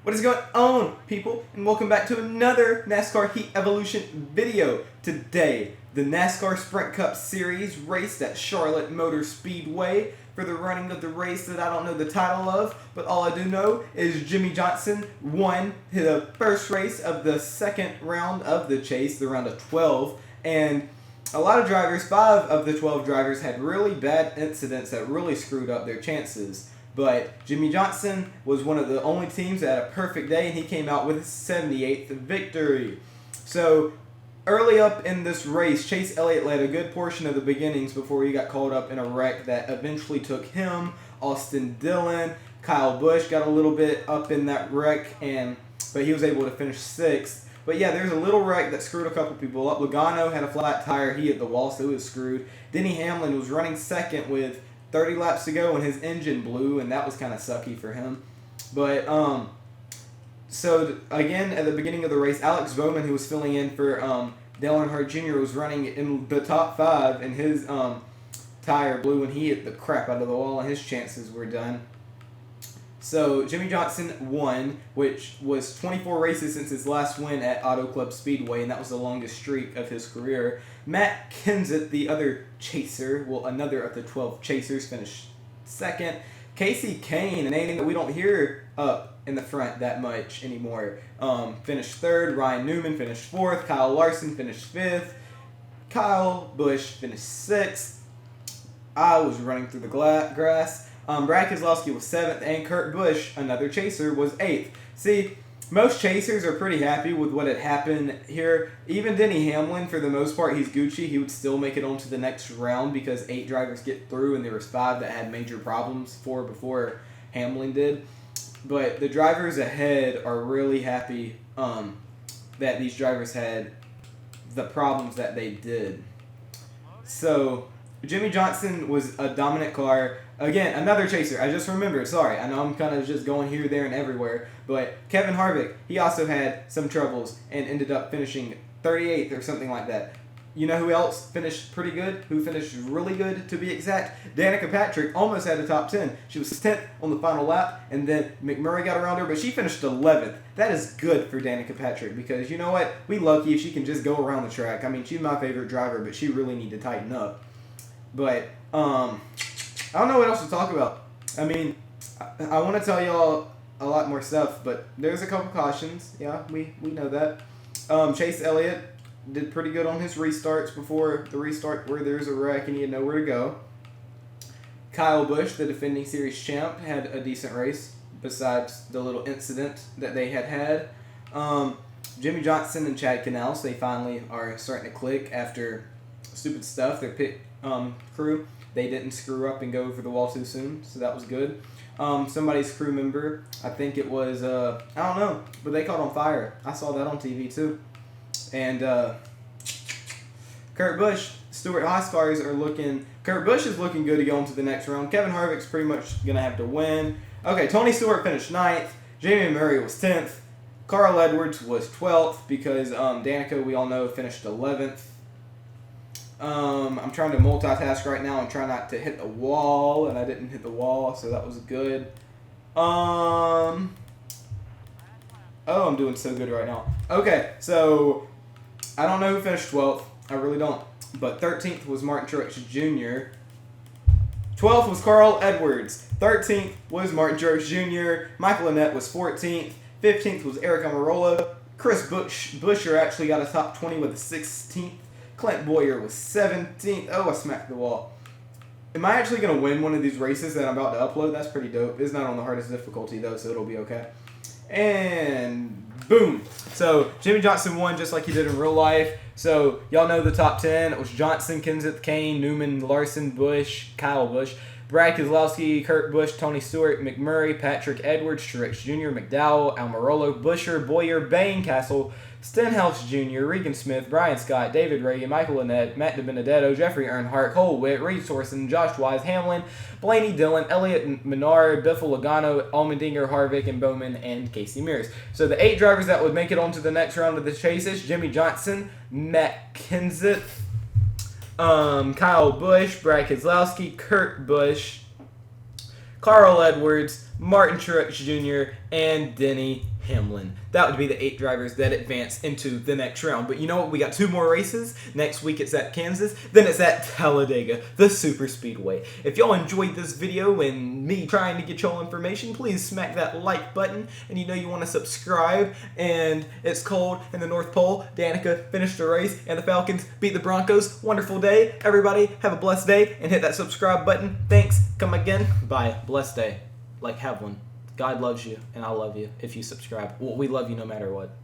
What is going on, people? And welcome back to another NASCAR Heat Evolution video. Today, the NASCAR Sprint Cup Series raced at Charlotte Motor Speedway for the running of the race that I don't know the title of, but all I do know is Jimmie Johnson won the first race of the second round of the chase, the round of 12, and a lot of drivers, 5 of the 12 drivers, had really bad incidents that really screwed up their chances. But Jimmie Johnson was one of the only teams that had a perfect day, and he came out with his 78th victory. So, early up in this race, Chase Elliott led a good portion of the beginnings before he got caught up in a wreck that eventually took him, Austin Dillon, Kyle Busch got a little bit up in that wreck, but he was able to finish 6th. But yeah, there's a little wreck that screwed a couple people up. Logano had a flat tire, he hit the wall, so he was screwed. Denny Hamlin was running second with 30 laps to go and his engine blew, and that was kind of sucky for him. But so again, at the beginning of the race, Alex Bowman, who was filling in for Dale Earnhardt Jr., was running in the top 5, and his tire blew and he hit the crap out of the wall, and his chances were done. So Jimmie Johnson won, which was 24 races since his last win at Auto Club Speedway, and that was the longest streak of his career. Matt Kenseth, the other chaser, another of the 12 chasers, finished second. Casey Kane, a name that we don't hear up in the front that much anymore, finished third. Ryan Newman finished 4th. Kyle Larson finished 5th. Kyle Busch finished 6th. I was running through the grass. Brad Keselowski was 7th, and Kurt Busch, another chaser, was 8th. See, most chasers are pretty happy with what had happened here. Even Denny Hamlin, for the most part, he's Gucci. He would still make it on to the next round because 8 drivers get through, and there was 5 that had major problems before Hamlin did. But the drivers ahead are really happy that these drivers had the problems that they did. So Jimmie Johnson was a dominant car. Again, another chaser. I just remembered. Sorry. I know I'm kind of just going here, there, and everywhere. But Kevin Harvick, he also had some troubles and ended up finishing 38th or something like that. You know who else finished pretty good? Who finished really good, to be exact? Danica Patrick almost had a top 10. She was 10th on the final lap, and then McMurray got around her, but she finished 11th. That is good for Danica Patrick because, you know what? We lucky if she can just go around the track. I mean, she's my favorite driver, but she really need to tighten up. But, I don't know what else to talk about. I mean, I want to tell y'all a lot more stuff, but there's a couple cautions. Yeah, we know that. Chase Elliott did pretty good on his restarts before the restart where there's a wreck and he had nowhere to go. Kyle Busch, the defending series champ, had a decent race besides the little incident that they had. Jimmie Johnson and Chad Canals, they finally are starting to click after stupid stuff. Their pit crew, they didn't screw up and go over the wall too soon, so that was good. Somebody's crew member, I think it was, I don't know, but they caught on fire. I saw that on TV too. And Kurt Busch, Stuart Haas cars are looking, Kurt Busch is looking good to go into the next round. Kevin Harvick's pretty much going to have to win. Okay, Tony Stewart finished 9th. Jamie Murray was 10th. Carl Edwards was 12th because Danica, we all know, finished 11th. I'm trying to multitask right now and try not to hit the wall, and I didn't hit the wall, so that was good. Oh, I'm doing so good right now. Okay, so I don't know who finished 12th. I really don't. But 13th was Martin Truex Jr. 12th was Carl Edwards. 13th was Martin Truex Jr. Michael Annett was 14th. 15th was Eric Almirola. Chris Buescher actually got a top 20 with a 16th. Clint Boyer was 17th. Oh, I smacked the wall. Am I actually going to win one of these races that I'm about to upload? That's pretty dope. It's not on the hardest difficulty, though, so it'll be okay. And boom. So, Jimmie Johnson won just like he did in real life. So, y'all know the top 10. It was Johnson, Kenseth, Kane, Newman, Larson, Busch, Kyle Busch, Brad Keselowski, Kurt Busch, Tony Stewart, McMurray, Patrick Edwards, Truex Jr., McDowell, Almirola, Buescher, Boyer, Bain, Castle, Stenhouse Jr., Regan Smith, Brian Scott, David Ray, Michael Annett, Matt DiBenedetto, Jeffrey Earnhardt, Cole Witt, Reed Sorensen, Josh Wise, Hamlin, Blaney Dillon, Elliott Menard, Biffle Logano, Allmendinger, Harvick, and Bowman, and Casey Mears. So the 8 drivers that would make it on to the next round of the chases: Jimmie Johnson, Matt Kenseth, Kyle Busch, Brad Keselowski, Kurt Busch, Carl Edwards, Martin Truex Jr., and Denny Hamlin. That would be the 8 drivers that advance into the next round. But you know what? We got 2 more races. Next week it's at Kansas. Then it's at Talladega, the super speedway. If y'all enjoyed this video and me trying to get y'all information, please smack that like button. And you know you want to subscribe. And it's cold in the North Pole. Danica finished the race and the Falcons beat the Broncos. Wonderful day. Everybody have a blessed day and hit that subscribe button. Thanks. Come again. Bye. Blessed day. Like, have one. God loves you, and I love you if you subscribe. Well, we love you no matter what.